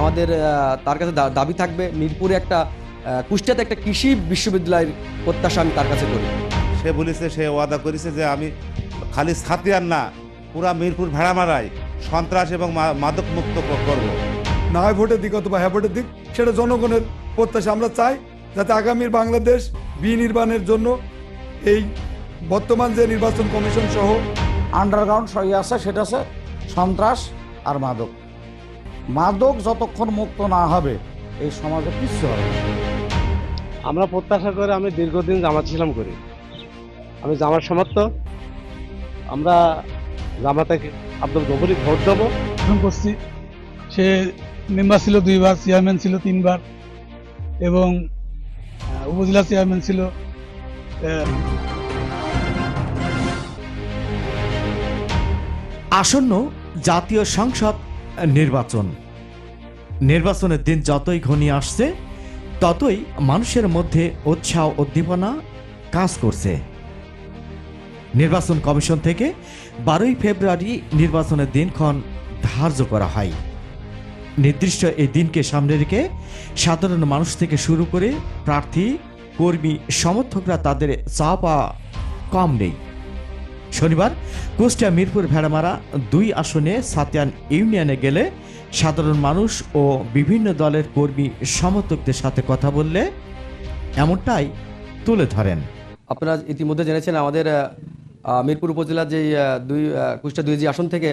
আমাদের তার কাছে দাবি থাকবে মিরপুরে একটা কুষ্টিয়াতে একটা কৃষি বিশ্ববিদ্যালয়ের প্রত্যাশা আমি তার কাছে করি। সে বলেছে, সে ওয়াদা করেছে যে আমি খালি ছাতিয়ার না, পুরা মিরপুর ভেড়ামারায় সন্ত্রাস এবং মাদক মুক্ত করব। না হয় ভোটের দিক অথবা হ্যাঁ ভোটের দিক, সেটা জনগণের প্রত্যাশা। আমরা চাই যাতে আগামীর বাংলাদেশ বিনির্মাণের জন্য এই বর্তমান যে নির্বাচন কমিশন সহ আন্ডারগ্রাউন্ড সহি আছে, সেটা আছে সন্ত্রাস আর মাদক। মাদক যতক্ষণ মুক্ত না হবে এই সমাজে কিচ্ছু হবে না। আমরা প্রত্যাশা করে, আমি দীর্ঘদিন জামাত ইসলাম করি, আমি জামাত সমর্থক। আমরা জামাতে আব্দুল গফুরি ভোট দেবো করছি। সে মেম্বার ছিল 2 বার, চেয়ারম্যান ছিল 3 বার এবং উপজেলা চেয়ারম্যান ছিল। আসন্ন জাতীয় সংসদ নির্বাচনের দিন যতই ঘনিয়ে আসছে ততই মানুষের মধ্যে উৎসাহ উদ্দীপনা কাজ করছে। নির্বাচন কমিশন থেকে 12ই ফেব্রুয়ারি নির্বাচনের দিনক্ষণ ধার্য করা হয়। নির্দিষ্ট এই দিনকে সামনে রেখে সাধারণ মানুষ থেকে শুরু করে প্রার্থী, কর্মী, সমর্থকরা তাদের চাওয়া কম নেই। শনিবার কুষ্টিয়া মিরপুর ভেড়ামারা 2 আসনে সাতিয়ান ইউনিয়নে গেলে সাধারণ মানুষ ও বিভিন্ন দলের কর্মী সমর্থকদের সাথে কথা বললে এমনটাই তুলে ধরেন। আপনারা ইতিমধ্যে জেনেছেন আমাদের মিরপুর উপজেলার যে কুষ্টিয়া 2 আসন থেকে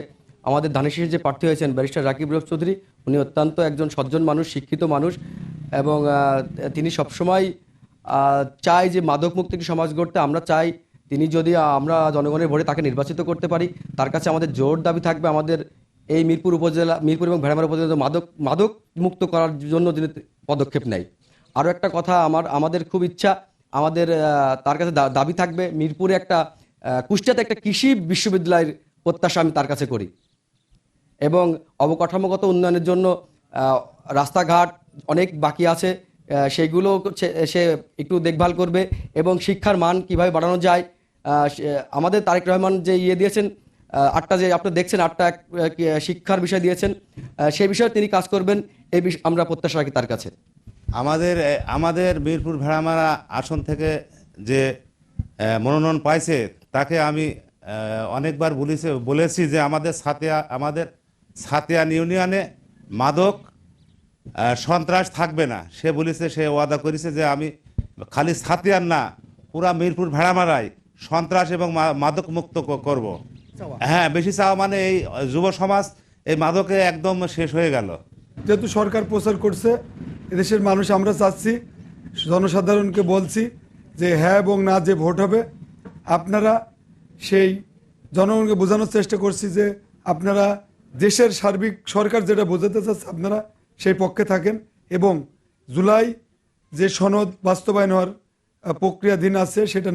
আমাদের ধানের যে প্রার্থী হয়েছেন ব্যারিস্টার রাকিব রফ চৌধুরী, উনি অত্যন্ত একজন সজ্জন মানুষ, শিক্ষিত মানুষ এবং তিনি সবসময় চায় যে মাদক মুক্ত একটি সমাজ গড়তে। আমরা চাই তিনি যদি আমরা জনগণের ভোটে তাকে নির্বাচিত করতে পারি, তার কাছে আমাদের জোর দাবি থাকবে আমাদের এই মিরপুর এবং ভেড়ামারা উপজেলা মাদক মুক্ত করার জন্য যিনি পদক্ষেপ নেয়। আরও একটা কথা, আমাদের খুব ইচ্ছা, আমাদের তার কাছে দাবি থাকবে মিরপুরে একটা কুষ্টিয়াতে একটা কৃষি বিশ্ববিদ্যালয়ের প্রত্যাশা আমি তার কাছে করি এবং অবকাঠামোগত উন্নয়নের জন্য রাস্তাঘাট অনেক বাকি আছে, সেইগুলো সে একটু দেখভাল করবে এবং শিক্ষার মান কিভাবে বাড়ানো যায়। আমাদের তারেক রহমান যে দিয়েছেন 8টা, যে আপনি দেখছেন 8টা শিক্ষার বিষয় দিয়েছেন, সেই বিষয়ে তিনি কাজ করবেন, এই আমরা প্রত্যাশা রাখি তার কাছে। আমাদের মিরপুর ভেড়ামারা আসন থেকে যে মনোনয়ন পাইছে তাকে আমি অনেকবার বলেছি যে আমাদের ছাতিয়ান ইউনিয়নে মাদক সন্ত্রাস থাকবে না। সে বলেছে, সে ওয়াদা করেছে যে আমি খালি ছাতিয়ান না, পুরা মিরপুর ভেড়ামারায় সন্ত্রাস এবং মাদক মুক্ত করব। হ্যাঁ, বেশি চাওয়া মানে এই যুব সমাজ এই মাদকে একদম শেষ হয়ে গেল। যেহেতু সরকার প্রচার করছে, এদেশের মানুষ আমরা চাচ্ছি, জনসাধারণকে বলছি যে হ্যাঁ এবং না যে ভোট হবে, আপনারা সেই জনগণকে বোঝানোর চেষ্টা করছি যে আপনারা দেশের সার্বিক সরকার যেটা বোঝাতে চাচ্ছে আপনারা সেই পক্ষে থাকেন এবং জুলাই যে সনদ বাস্তবায়ন হওয়ার প্রক্রিয়াধীন আছে সেটা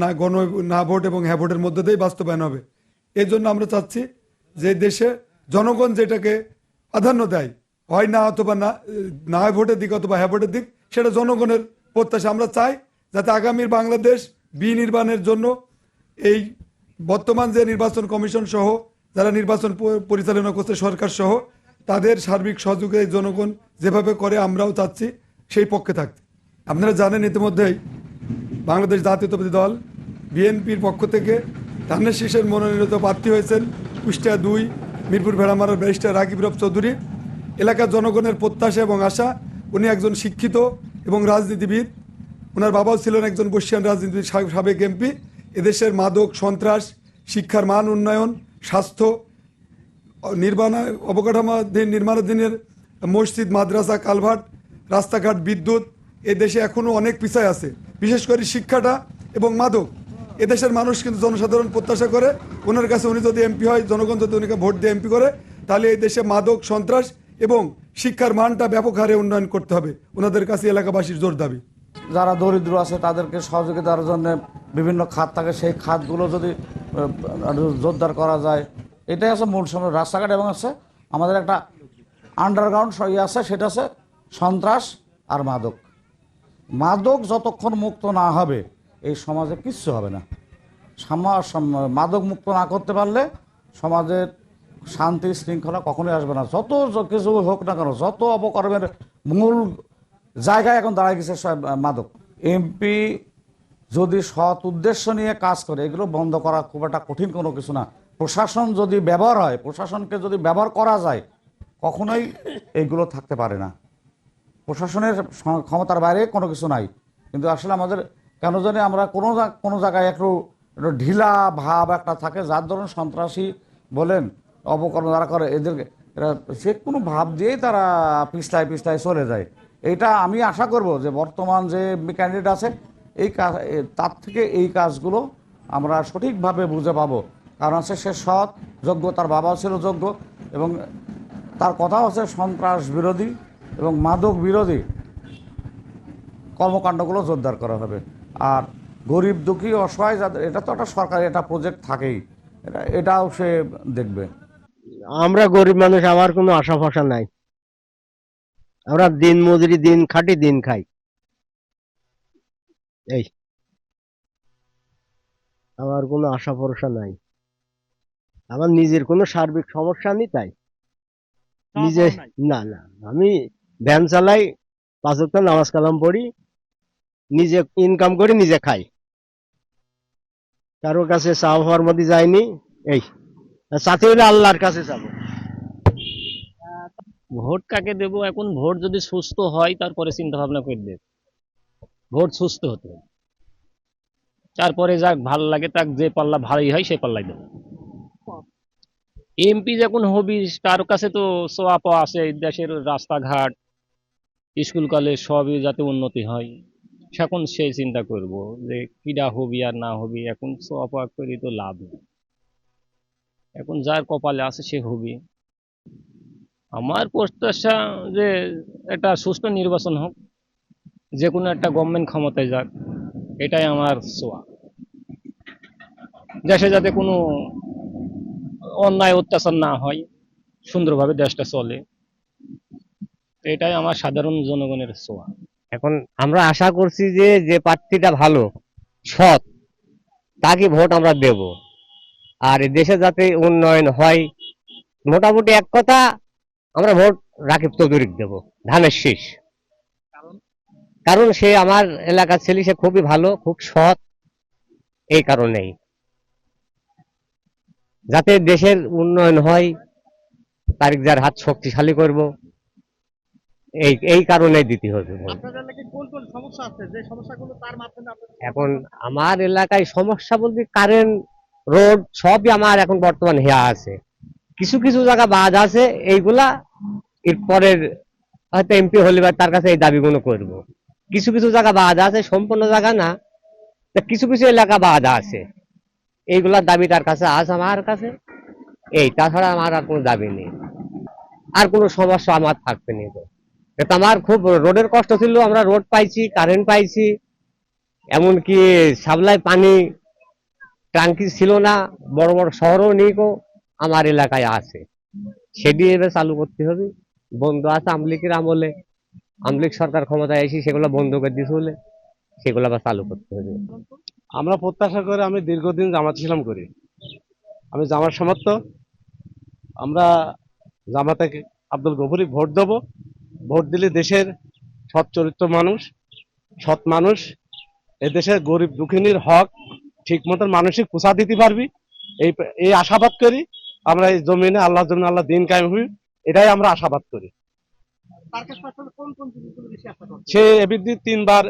না ভোট এবং হ্যাঁ ভোটের মধ্যে দিয়েই বাস্তবায়ন হবে। এই জন্য আমরা চাচ্ছি যে দেশে জনগণ যেটাকে প্রাধান্য দেয়, হয় না অথবা না হয় ভোটের দিক অথবা হ্যাঁ ভোটের দিক, সেটা জনগণের প্রত্যাশা। আমরা চাই যাতে আগামীর বাংলাদেশ বিনির্মাণের জন্য এই বর্তমান যে নির্বাচন কমিশন সহ যারা নির্বাচন পরিচালনা করছে সরকার সহ তাদের সার্বিক সহযোগিতায় জনগণ যেভাবে করে আমরাও চাচ্ছি সেই পক্ষে থাকতে। আপনারা জানেন ইতিমধ্যেই বাংলাদেশ জাতীয়তাবাদী দল বিএনপির পক্ষ থেকে ধানের শীষের মনোনীত প্রার্থী হয়েছেন কুষ্টিয়া 2 মিরপুর ভেড়ামারার ব্যারিস্টার রাকিব রফ চৌধুরী। এলাকার জনগণের প্রত্যাশা এবং আশা, উনি একজন শিক্ষিত এবং রাজনীতিবিদ, ওনার বাবাও ছিলেন একজন বর্ষিয়ান রাজনীতিবিদ, সাবেক এমপি। এদেশের মাদক, সন্ত্রাস, শিক্ষার মান উন্নয়ন, স্বাস্থ্য, নির্মাণাধীনের মসজিদ, মাদ্রাসা, কালভার্ট, রাস্তাঘাট, বিদ্যুৎ এদেশে এখনও অনেক পিছায় আছে। বিশেষ করে শিক্ষাটা এবং মাদক এদেশের মানুষ কিন্তু জনসাধারণ প্রত্যাশা করে ওনার কাছে, উনি যদি এমপি হয়, জনগণ যদি উনিকে ভোট দিয়ে এমপি করে, তাহলে এই দেশে মাদক, সন্ত্রাস এবং শিক্ষার মানটা ব্যাপক হারে উন্নয়ন করতে হবে। ওনাদের কাছে এলাকাবাসীর জোর দাবি। যারা দরিদ্র আছে তাদেরকে সহযোগিতার জন্য বিভিন্ন খাত থাকে, সেই খাতগুলো যদি জোরদার করা যায়, এটাই আছে মূল সময়। রাস্তাঘাট এবং আছে আমাদের একটা আন্ডারগ্রাউন্ড সহি আছে, সেটা আছে সন্ত্রাস আর মাদক। মাদক যতক্ষণ মুক্ত না হবে এই সমাজে কিচ্ছু হবে না। মাদক মুক্ত না করতে পারলে সমাজের শান্তি শৃঙ্খলা কখনোই আসবে না। যত কিছু হোক না কেন, যত অপকর্মের মূল জায়গায় এখন দাঁড়ায় গেছে মাদক। এমপি যদি সৎ উদ্দেশ্য নিয়ে কাজ করে, এগুলো বন্ধ করা খুব একটা কঠিন কোনো কিছু না। প্রশাসন যদি ব্যবহার হয়, প্রশাসনকে যদি ব্যবহার করা যায়, কখনোই এইগুলো থাকতে পারে না। প্রশাসনের ক্ষমতার বাইরে কোনো কিছু নাই। কিন্তু আসলে আমাদের কেন জানি আমরা কোনো জায়গায় একটু ঢিলা ভাব একটা থাকে, যার ধরুন সন্ত্রাসী বলেন, অপকর্ম যারা করে, এদেরকে এরা যে কোনো ভাব দিয়েই তারা পিছলায় চলে যায়। এটা আমি আশা করব যে বর্তমান যে ক্যান্ডিডেট আছে এই কাজ, তার থেকে এই কাজগুলো আমরা সঠিকভাবে বুঝে পাবো। কারণ হচ্ছে সে সৎ, যোগ্য, তার বাবাও ছিল যোগ্য, এবং তার কথা হচ্ছে সন্ত্রাস বিরোধী এবং মাদক বিরোধী কর্মকাণ্ডগুলো জোরদার করা হবে। আর গরিব দুঃখী অসহায় যাদের, এটা তো একটা সরকারি একটা প্রজেক্ট থাকেই, এটাও সে দেখবে। আমরা গরিব মানুষ, আমার কোনো আশা ভরসা নাই। আমরা দিন মজুরি, দিন খাটি, দিন খাই। এই আমার কোনো আশা ভরসা নাই। আমার নিজের কোনো সার্বিক সমস্যা নেই, তাই নিজে না না আমি ভ্যান চালাই, 5 ওয়াক্ত নামাজ কালাম পড়ি, নিজে ইনকাম করি, নিজে খাই, কারোর কাছে চাওয়া হওয়ার মধ্যে যায়নি। এই চাতে হলে আল্লাহর কাছে যাবো। ভোট কাকে দেব, এখন ভোট যদি সুস্থ হয় তারপরে চিন্তা ভাবনা করে দেব। ভোট সুস্থ হতে হবে, তারপরে যাক ভালো লাগে, তাক যে পাল্লা ভালোই হয় সে পাল্লাই দেবো। এমপি যখন হবি, তার কাছে তো সোয়া পাওয়া আছে, দেশের রাস্তাঘাট, স্কুল কলেজ সবই যাতে উন্নতি হয়, সেখন সে চিন্তা করব যে কিডা হবি আর না হবি। এখন সোয়া পাওয়া করি তো লাভ নেই, এখন যার কপালে আছে সে হবি। আমার প্রত্যাশা যে একটা সুষ্ঠু নির্বাচন হোক, যে কোনো একটা গভর্নমেন্ট ক্ষমতায় যাক, এটাই আমার সোয়া। দেশে যাতে কোনো অন্যায় অত্যাচার না হয়, সুন্দরভাবে দেশটা চলে, এটাই আমার সাধারণ জনগণের সোয়া। এখন আমরা আশা করছি যে যে প্রার্থীটা ভালো, সৎ, তাকে ভোট আমরা দেব। আর এই দেশে যাতে উন্নয়ন হয়, মোটামুটি এক কথা, আমরা ভোট রাকিব চৌধুরীকে দেব, ধানের শীষ। কারণ সে আমার এলাকার ছেলে, সে খুবই ভালো, খুব সৎ। এই কারণেই যাতে দেশের উন্নয়ন হয়, তারিকদার হাত শক্তিশালী করব, এই কারণেই দিতে হবে ভোট। এখন আমার এলাকায় সমস্যা বলতে কারেন্ট, রোড সবই আমার এখন বর্তমান হেয়া আছে। কিছু কিছু জায়গা বাদ আছে, এইগুলা এরপরের হয়তো এমপি হলে বা তার কাছে এই দাবিগুলো করব। কিছু কিছু জায়গা বাদ আছে, সম্পূর্ণ জায়গা না, কিছু কিছু এলাকা বাদ আছে, এইগুলার দাবি তার কাছে আছে, আমার কাছে এই, তাছাড়া আমার আর কোনো দাবি নেই, আর কোনো সমস্যা আমার থাকবে না। তো আমার খুব রোডের কষ্ট ছিল, আমরা রোড পাইছি, কারেন্ট পাইছি, এমনকি সাপ্লাই পানি ট্যাঙ্কি ছিল না, বড় বড় শহরও নেই, আমার এলাকায় আছে, সেটি এবার চালু করতে হবে। বন্ধ আছে আমলিকের আমলে, আমলিক সরকার ক্ষমতায় এসে সেগুলো বন্ধ করে দিতে হলে সেগুলো আবার চালু করতে হবে। আমরা প্রত্যাশা করে, আমি দীর্ঘদিন জামাত ইসলাম করি, আমি জামাত সমর্থ। আমরা জামাতে আব্দুল গফুরি ভোট দেবো। ভোট দিলে দেশের সৎ চরিত্র মানুষ, সৎ মানুষ, এদেশের গরিব দুঃখিনীর হক ঠিক মতন মানসিক পোষা দিতে পারবি, এই আশাবাদ করি। আমরা এই জমিনে আল্লাহর জন্য আল্লাহ দিন কায়েম হই, এটাই আমরা আশাবাদ করি। সে এবিডি 3 বার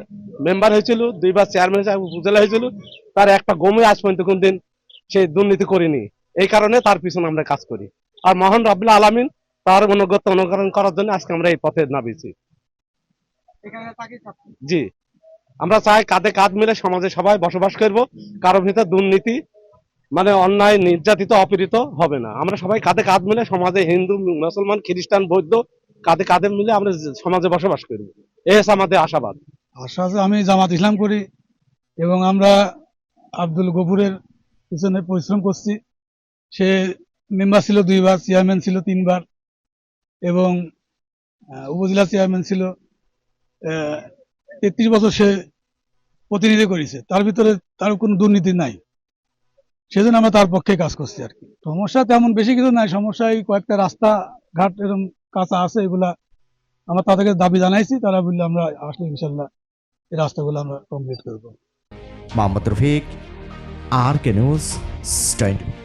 মেম্বার হয়েছিল, 2 বার চেয়ারম্যান উপজেলা হয়েছিল, তার একটা গমে আজ পর্যন্ত কোনদিন সে দুর্নীতি করেনি। এই কারণে তার পিছনে আমরা কাজ করি। আর মহান রব্বুল আলামিন তার অনুগত্য অনুকরণ করার জন্য আজকে আমরা এই পথে নামিয়েছি। জি, আমরা চাই কাঁধে কাঁধ মিলে সমাজে সবাই বসবাস করব, কারোর ভিতরে দুর্নীতি মানে অন্যায় নির্যাতিত অপীড়িত হবে না। আমরা সবাই কাঁধে কাঁধ মিলে সমাজে, হিন্দু মুসলমান খ্রিস্টান বৌদ্ধ, কাঁধে কাঁধে মিলে আমরা সমাজে বসবাস করব, এই হচ্ছে আমাদের আশাবাদ। আশা আছে, আমি জামাত ইসলাম করি এবং আমরা আব্দুল গফুরের পিছনে পরিশ্রম করছি। সে মেম্বার ছিল 2 বার, চেয়ারম্যান ছিল 3 বার, এবং উপজেলা চেয়ারম্যান ছিল 33 বছর সে প্রতিনিধি করেছে। তার ভিতরে তার কোনো দুর্নীতি নাই। সেজন্য আমরা তার পক্ষে কাজ করছি আর কি। সমস্যা তেমন বেশি কিছু নাই, সমস্যা এই কয়েকটা রাস্তাঘাট এরকম কাঁচা আছে, এগুলা আমরা তাদেরকে দাবি জানাইছি, তারা বললে আমরা আসলে ইনশাল্লাহ এই রাস্তাগুলো আমরা কমপ্লিট করবো। Mohammad Rafiq, RK news 20।